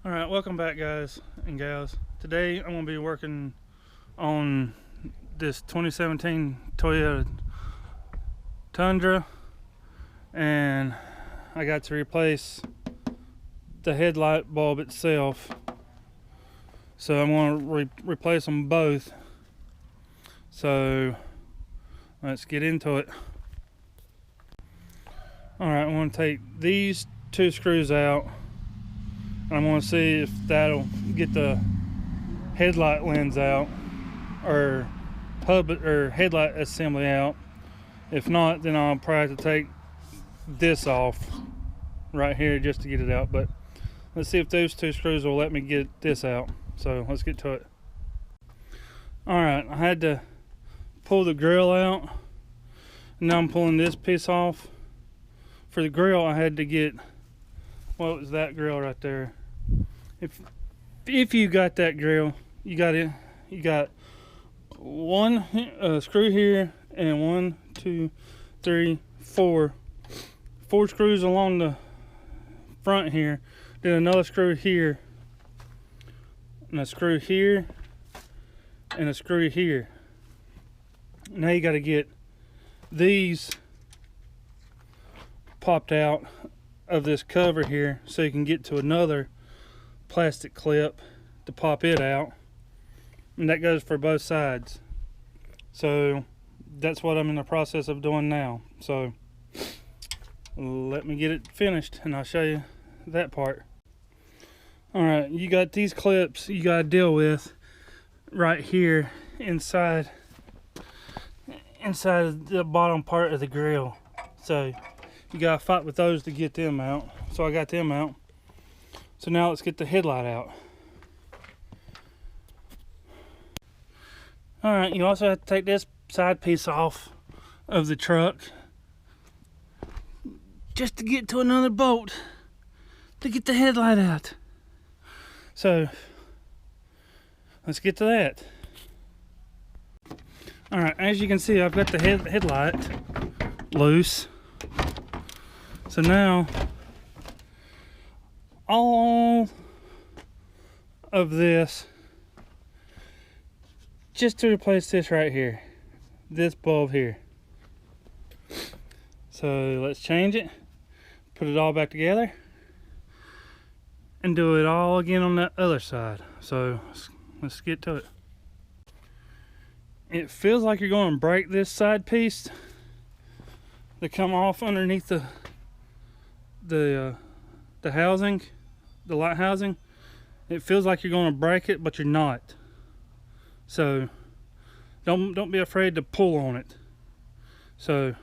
Alright, welcome back guys and gals. Today I'm going to be working on this 2017 Toyota Tundra, and I got to replace the headlight bulb itself. So I'm going to replace them both. So let's get into it. Alright, I'm going to take these two screws out. I'm going to see if that'll get the headlight lens out, or hub or headlight assembly out. If not, then I'll probably have to take this off right here just to get it out. But let's see if those two screws will let me get this out. So let's get to it. Alright, I had to pull the grill out. Now I'm pulling this piece off. For the grill, I had to get, what was that grill right there? If you got that grill, you got one screw here, and 1, 2, 3, 4 screws along the front here, then another screw here, and a screw here, and a screw here. Now you got to get these popped out of this cover here so you can get to another plastic clip to pop it out, and that goes for both sides. So that's what I'm in the process of doing now. So let me get it finished and I'll show you that part. Alright, you got these clips you got to deal with right here inside the bottom part of the grill. So you got to fight with those to get them out. So I got them out. So now let's get the headlight out. Alright, you also have to take this side piece off of the truck just to get to another bolt to get the headlight out. So let's get to that. Alright, as you can see, I've got the headlight loose. So now all of this, just to replace this right here, this bulb here. So let's change it, put it all back together, and do it all again on that other side. So let's get to it. It feels like you're going to break this side piece to come off underneath the housing, the light housing. It feels like you're going to break it, but you're not. So don't be afraid to pull on it. So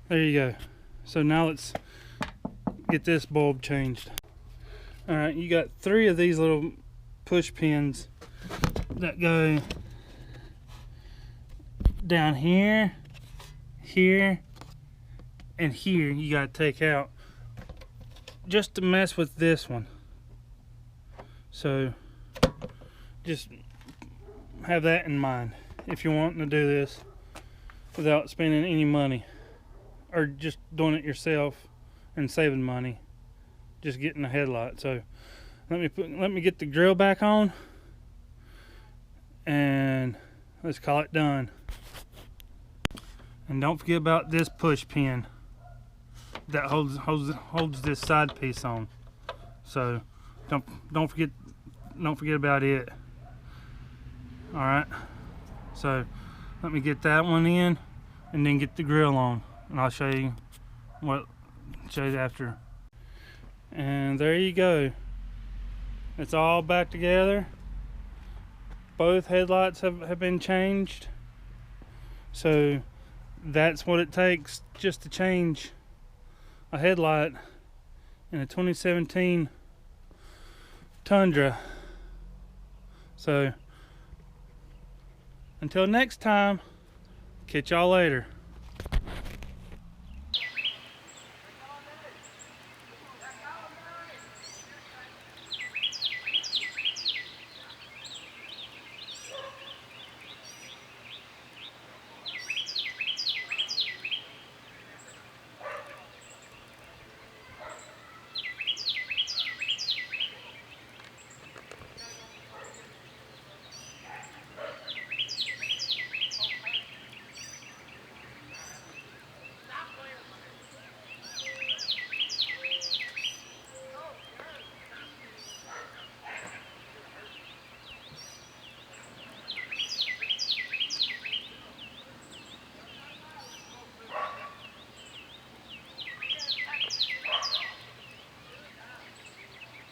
there you go. So now let's get this bulb changed. Alright, you got 3 of these little push pins that go down here, here, and here. You got to take out just to mess with this one. So just have that in mind if you're wanting to do this without spending any money, or just doing it yourself and saving money, just getting a headlight. So let me get the grill back on, and let's call it done. And don't forget about this push pin that holds this side piece on. So don't forget about it. All right, so let me get that one in and then get the grill on, and I'll show you after. And there you go, it's all back together. Both headlights have been changed. So that's what it takes just to change a headlight in a 2017 Tundra. So until next time, catch y'all later.